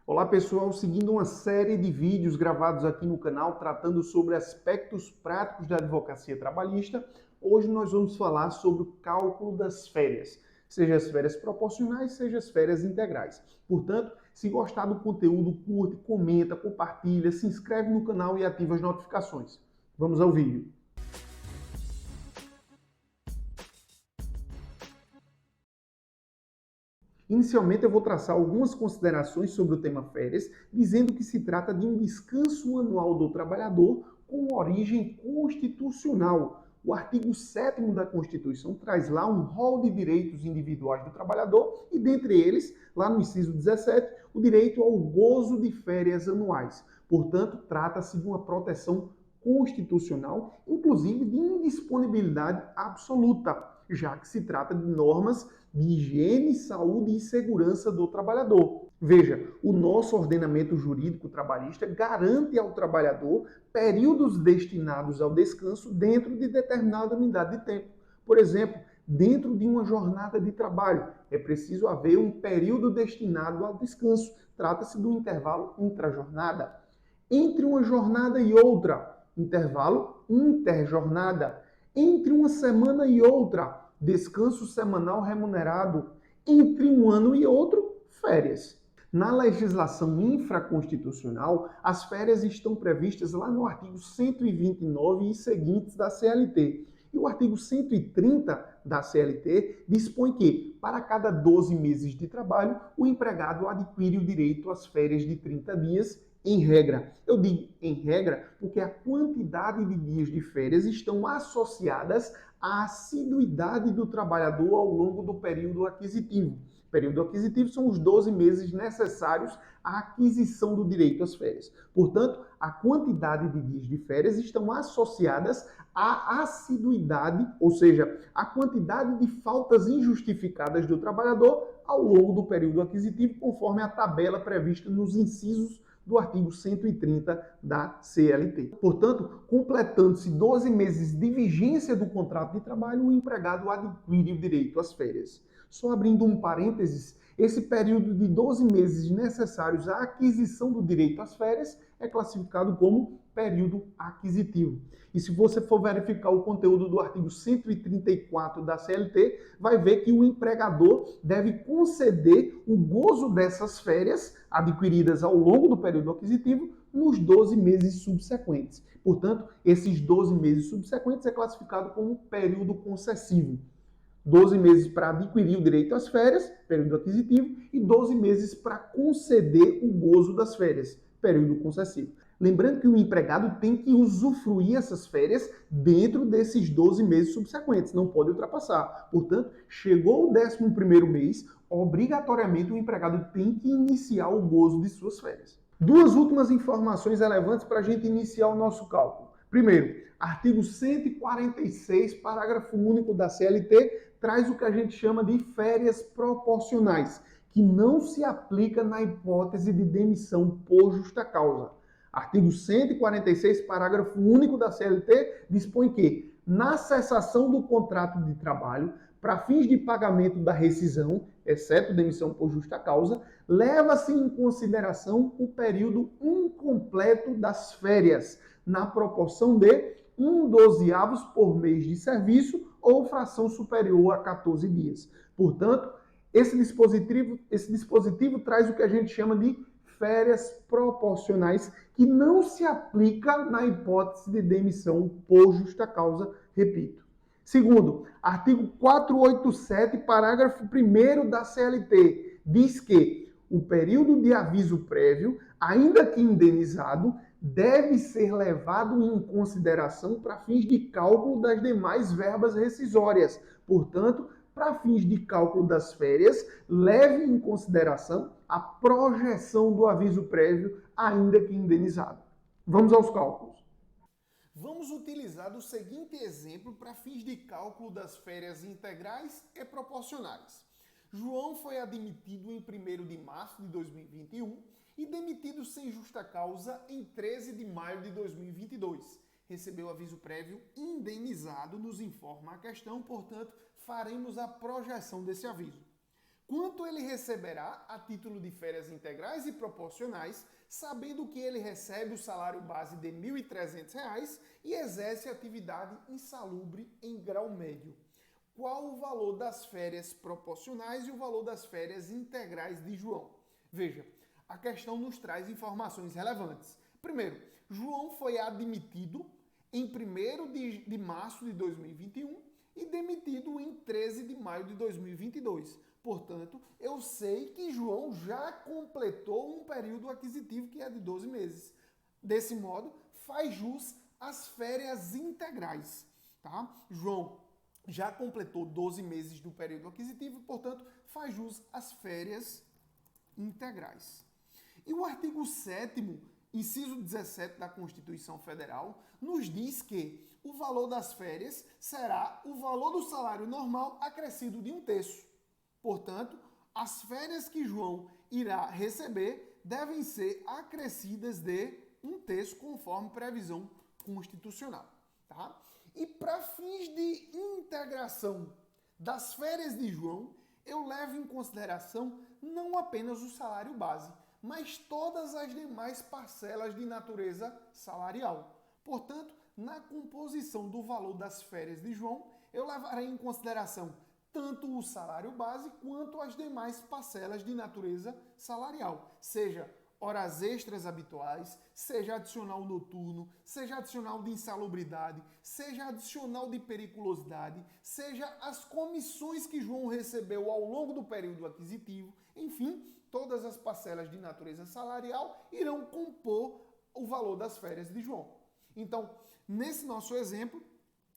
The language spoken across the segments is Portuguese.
Olá pessoal, seguindo uma série de vídeos gravados aqui no canal tratando sobre aspectos práticos da advocacia trabalhista, hoje nós vamos falar sobre o cálculo das férias, seja as férias proporcionais, seja as férias integrais. Portanto, se gostar do conteúdo, curte, comenta, compartilha, se inscreve no canal e ativa as notificações. Vamos ao vídeo. Inicialmente, eu vou traçar algumas considerações sobre o tema férias, dizendo que se trata de um descanso anual do trabalhador com origem constitucional. O artigo 7º da Constituição traz lá um rol de direitos individuais do trabalhador e, dentre eles, lá no inciso 17, o direito ao gozo de férias anuais. Portanto, trata-se de uma proteção constitucional, inclusive de indisponibilidade absoluta, já que se trata de normas de higiene, saúde e segurança do trabalhador. Veja, o nosso ordenamento jurídico trabalhista garante ao trabalhador períodos destinados ao descanso dentro de determinada unidade de tempo. Por exemplo, dentro de uma jornada de trabalho, é preciso haver um período destinado ao descanso. Trata-se do intervalo intrajornada. Entre uma jornada e outra, intervalo interjornada. Entre uma semana e outra, descanso semanal remunerado. Entre um ano e outro, férias. Na legislação infraconstitucional, as férias estão previstas lá no artigo 129 e seguintes da CLT. E o artigo 130 da CLT dispõe que, para cada 12 meses de trabalho, o empregado adquire o direito às férias de 30 dias em regra. Eu digo em regra porque a quantidade de dias de férias estão associadas à assiduidade do trabalhador ao longo do período aquisitivo. O período aquisitivo são os 12 meses necessários à aquisição do direito às férias. Portanto, a quantidade de dias de férias estão associadas à assiduidade, ou seja, à quantidade de faltas injustificadas do trabalhador ao longo do período aquisitivo, conforme a tabela prevista nos incisos do artigo 130 da CLT. Portanto, completando-se 12 meses de vigência do contrato de trabalho, o empregado adquire o direito às férias. Só abrindo um parênteses, esse período de 12 meses necessários à aquisição do direito às férias é classificado como período aquisitivo. E se você for verificar o conteúdo do artigo 134 da CLT, vai ver que o empregador deve conceder o gozo dessas férias adquiridas ao longo do período aquisitivo nos 12 meses subsequentes. Portanto, esses 12 meses subsequentes é classificado como período concessivo. 12 meses para adquirir o direito às férias, período aquisitivo, e 12 meses para conceder o gozo das férias, período concessivo. Lembrando que o empregado tem que usufruir essas férias dentro desses 12 meses subsequentes, não pode ultrapassar. Portanto, chegou o 11º mês, obrigatoriamente o empregado tem que iniciar o gozo de suas férias. Duas últimas informações relevantes para a gente iniciar o nosso cálculo. Primeiro, artigo 146, parágrafo único da CLT, traz o que a gente chama de férias proporcionais, que não se aplica na hipótese de demissão por justa causa. Artigo 146, parágrafo único da CLT, dispõe que, na cessação do contrato de trabalho, para fins de pagamento da rescisão, exceto demissão por justa causa, leva-se em consideração o período incompleto das férias, na proporção de 1/12 por mês de serviço ou fração superior a 14 dias. Portanto, esse dispositivo traz o que a gente chama de férias proporcionais, que não se aplica na hipótese de demissão por justa causa, repito. Segundo, artigo 487, parágrafo 1º da CLT, diz que o período de aviso prévio, ainda que indenizado, deve ser levado em consideração para fins de cálculo das demais verbas rescisórias. Portanto, para fins de cálculo das férias, leve em consideração a projeção do aviso prévio, ainda que indenizado. Vamos aos cálculos. Vamos utilizar o seguinte exemplo para fins de cálculo das férias integrais e proporcionais. João foi admitido em 1º de março de 2021 e demitido sem justa causa em 13 de maio de 2022. Recebeu aviso prévio indenizado, nos informa a questão, portanto, faremos a projeção desse aviso. quanto ele receberá a título de férias integrais e proporcionais, sabendo que ele recebe o salário base de R$ 1.300 e exerce atividade insalubre em grau médio. Qual o valor das férias proporcionais e o valor das férias integrais de João? Veja, a questão nos traz informações relevantes. Primeiro, João foi admitido em 1º de março de 2021 e demitido em 13 de maio de 2022. Portanto, eu sei que João já completou um período aquisitivo que é de 12 meses. Desse modo, faz jus às férias integrais. Tá? João já completou 12 meses do período aquisitivo, portanto, faz jus às férias integrais. E o artigo 7º, inciso 17 da Constituição Federal, nos diz que o valor das férias será o valor do salário normal acrescido de 1/3. Portanto, as férias que João irá receber devem ser acrescidas de 1/3, conforme previsão constitucional. Tá? E para fins de integração das férias de João, eu levo em consideração não apenas o salário base, mas todas as demais parcelas de natureza salarial. Portanto, na composição do valor das férias de João, eu levarei em consideração tanto o salário base quanto as demais parcelas de natureza salarial, seja horas extras habituais, seja adicional noturno, seja adicional de insalubridade, seja adicional de periculosidade, seja as comissões que João recebeu ao longo do período aquisitivo, enfim, todas as parcelas de natureza salarial irão compor o valor das férias de João. Então, nesse nosso exemplo,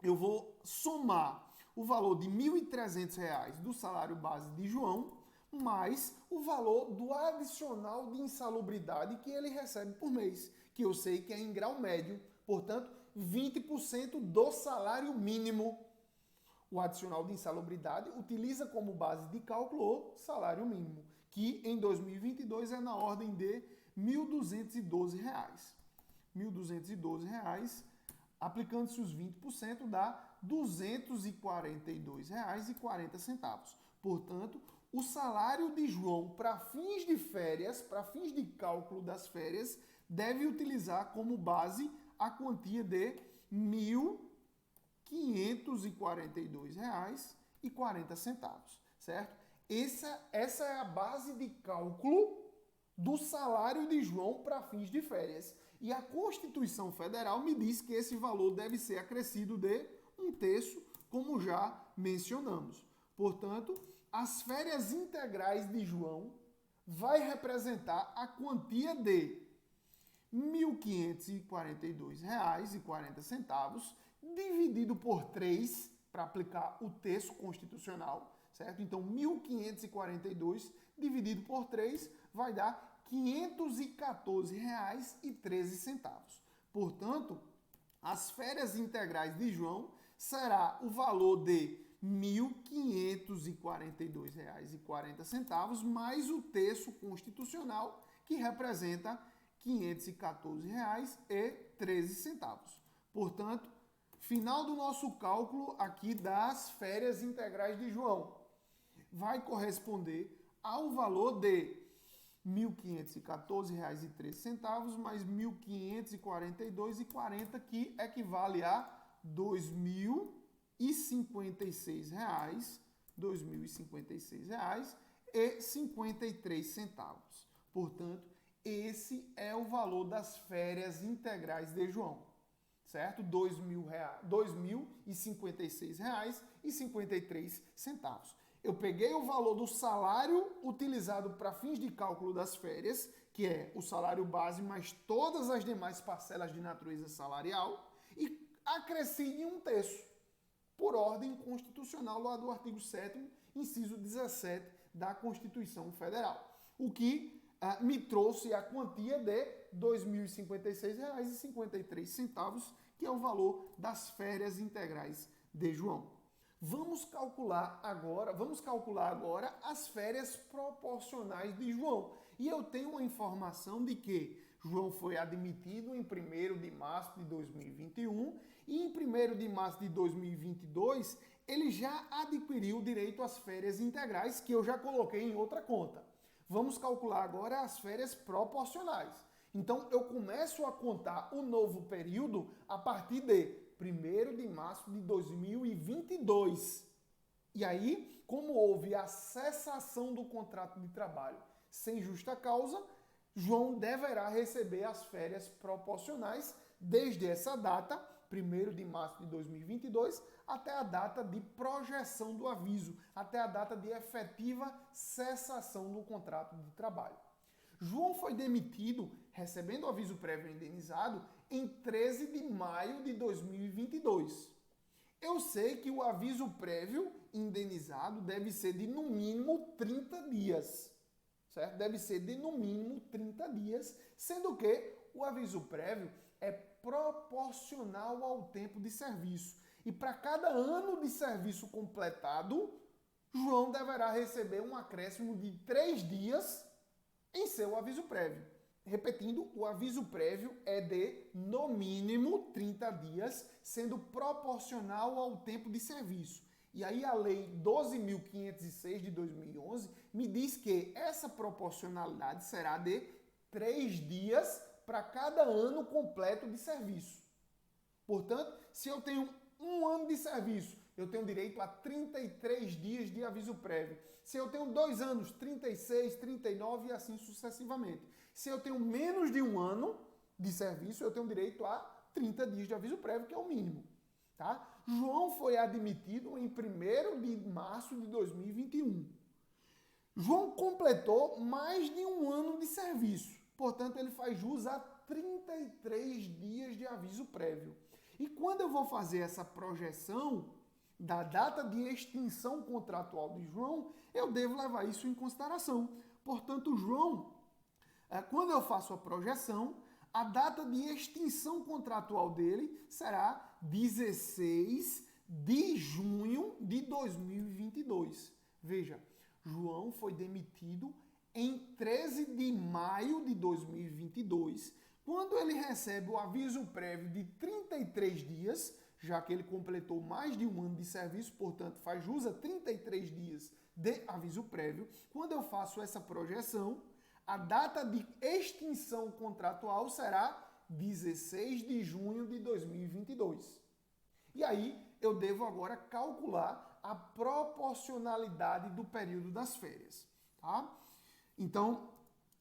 eu vou somar o valor de R$ 1.300 do salário base de João mais o valor do adicional de insalubridade que ele recebe por mês, que eu sei que é em grau médio, portanto, 20% do salário mínimo. O adicional de insalubridade utiliza como base de cálculo o salário mínimo, que em 2022 é na ordem de R$ 1.212. R$ 1.212, aplicando-se os 20%, dá R$ 242,40. Portanto, o salário de João para fins de férias, para fins de cálculo das férias, deve utilizar como base a quantia de R$ 1.542,40, certo? Essa é a base de cálculo do salário de João para fins de férias. E a Constituição Federal me diz que esse valor deve ser acrescido de 1/3, como já mencionamos. Portanto, as férias integrais de João vai representar a quantia de R$ 1.542,40 dividido por 3 para aplicar o texto constitucional, certo? Então, 1.542 dividido por 3 vai dar R$ 514,13. Portanto, as férias integrais de João será o valor de R$ 1.542,40 mais o terço constitucional, que representa R$ 514,13. Portanto, final do nosso cálculo aqui das férias integrais de João vai corresponder ao valor de R$ 1.514,13 mais R$ 1.542,40, que equivale a R$ 2.056,53. Portanto, esse é o valor das férias integrais de João, certo? R$ 2.056,53. Eu peguei o valor do salário utilizado para fins de cálculo das férias, que é o salário base mais todas as demais parcelas de natureza salarial, e acresci em 1/3, por ordem constitucional lá do artigo 7º, inciso 17 da Constituição Federal, o que me trouxe a quantia de R$ 2.056,53, que é o valor das férias integrais de João. Vamos calcular agora as férias proporcionais de João. E eu tenho uma informação de que João foi admitido em 1º de março de 2021 e em 1º de março de 2022 ele já adquiriu o direito às férias integrais, que eu já coloquei em outra conta. Vamos calcular agora as férias proporcionais. Então, eu começo a contar o novo período a partir de 1º de março de 2022. E aí, como houve a cessação do contrato de trabalho sem justa causa, João deverá receber as férias proporcionais desde essa data, 1º de março de 2022, até a data de projeção do aviso, até a data de efetiva cessação do contrato de trabalho. João foi demitido, recebendo o aviso prévio indenizado, em 13 de maio de 2022. Eu sei que o aviso prévio indenizado deve ser de no mínimo 30 dias, certo? Deve ser de no mínimo 30 dias, sendo que o aviso prévio é proporcional ao tempo de serviço. E para cada ano de serviço completado, João deverá receber um acréscimo de 3 dias em seu aviso prévio. Repetindo, o aviso prévio é de, no mínimo, 30 dias, sendo proporcional ao tempo de serviço. E aí a Lei 12.506 de 2011 me diz que essa proporcionalidade será de 3 dias para cada ano completo de serviço. Portanto, se eu tenho um ano de serviço, eu tenho direito a 33 dias de aviso prévio. Se eu tenho 2 anos, 36, 39 e assim sucessivamente. Se eu tenho menos de um ano de serviço, eu tenho direito a 30 dias de aviso prévio, que é o mínimo. Tá? João foi admitido em 1º de março de 2021. João completou mais de um ano de serviço. Portanto, ele faz jus a 33 dias de aviso prévio. E quando eu vou fazer essa projeção da data de extinção contratual de João, eu devo levar isso em consideração. Portanto, João, quando eu faço a projeção, a data de extinção contratual dele será 16 de junho de 2022. Veja, João foi demitido em 13 de maio de 2022, quando ele recebe o aviso prévio de 33 dias, já que ele completou mais de um ano de serviço, portanto faz jus a 33 dias de aviso prévio. Quando eu faço essa projeção, a data de extinção contratual será 16 de junho de 2022. E aí eu devo agora calcular a proporcionalidade do período das férias. Tá? Então,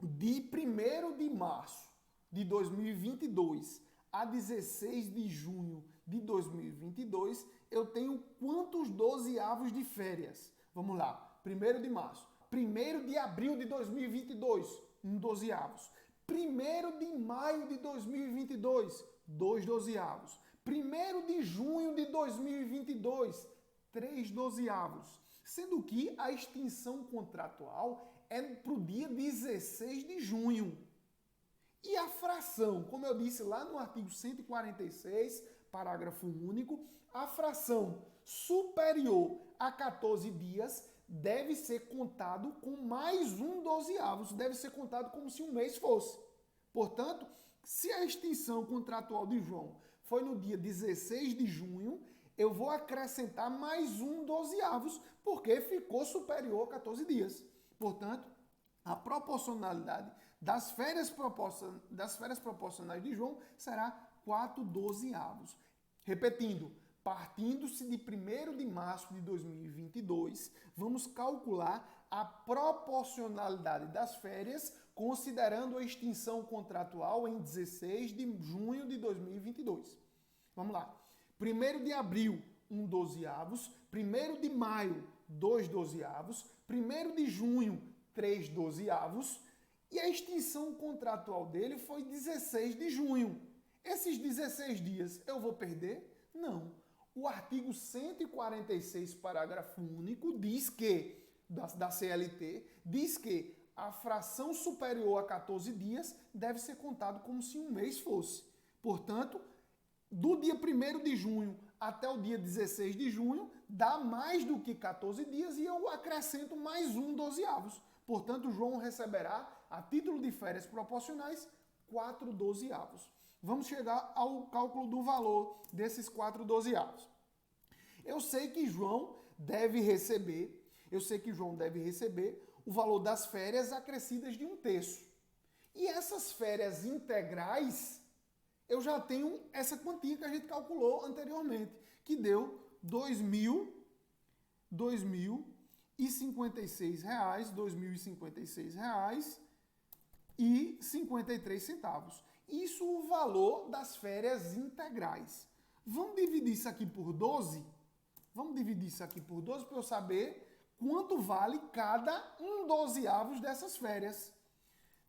de 1º de março de 2022 a 16 de junho de 2022, eu tenho quantos 12avos de férias? Vamos lá, 1º de março. 1º de abril de 2022, 12avos. 1º de maio de 2022, 12avos. 1º de junho de 2022, 12avos. Sendo que a extinção contratual é para o dia 16 de junho. E a fração, como eu disse lá no artigo 146, parágrafo único, a fração superior a 14 dias deve ser contado com mais um 12avos, deve ser contado como se um mês fosse. Portanto, se a extinção contratual de João foi no dia 16 de junho, eu vou acrescentar mais um 12avos, porque ficou superior a 14 dias. Portanto, a proporcionalidade das férias proporcionais de João será 4 12avos. Repetindo, partindo-se de 1º de março de 2022, vamos calcular a proporcionalidade das férias, considerando a extinção contratual em 16 de junho de 2022. Vamos lá. 1º de abril, 1 12avos. 1º de maio, 2 12avos. 1º de junho, 3 12avos. E a extinção contratual dele foi 16 de junho. Esses 16 dias eu vou perder? Não. O artigo 146, parágrafo único, diz que, da CLT, diz que a fração superior a 14 dias deve ser contado como se um mês fosse. Portanto, do dia 1º de junho até o dia 16 de junho, dá mais do que 14 dias e eu acrescento mais um 12avos. Portanto, João receberá, a título de férias proporcionais, 4 12avos. Vamos chegar ao cálculo do valor desses 4 12avos. Eu sei que João deve receber o valor das férias acrescidas de 1/3. E essas férias integrais, eu já tenho essa quantia que a gente calculou anteriormente, que deu R$ 2.056,53. Isso o valor das férias integrais. Vamos dividir isso aqui por 12? Vamos dividir isso aqui por 12 para eu saber quanto vale cada 1/12 dessas férias.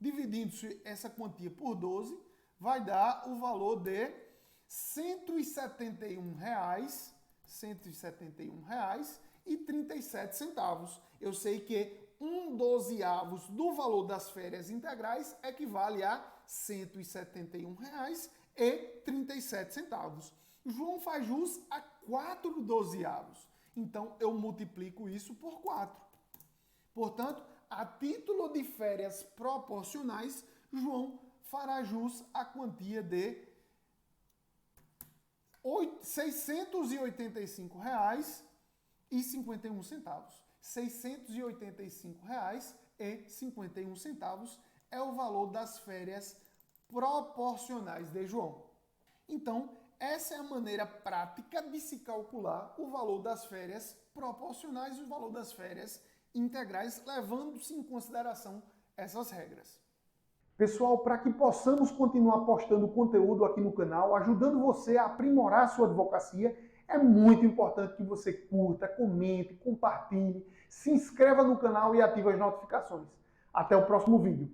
Dividindo essa quantia por 12, vai dar o valor de R$ 171,37. Eu sei que 1/12 do valor das férias integrais equivale a R$ 171,37. João faz jus a 4/12. Então, eu multiplico isso por 4. Portanto, a título de férias proporcionais, João fará jus à quantia de R$ 685,51. R$ 685,51 é o valor das férias proporcionais de João. Então, essa é a maneira prática de se calcular o valor das férias proporcionais e o valor das férias integrais, levando-se em consideração essas regras. Pessoal, para que possamos continuar postando conteúdo aqui no canal, ajudando você a aprimorar a sua advocacia, é muito importante que você curta, comente, compartilhe, se inscreva no canal e ative as notificações. Até o próximo vídeo.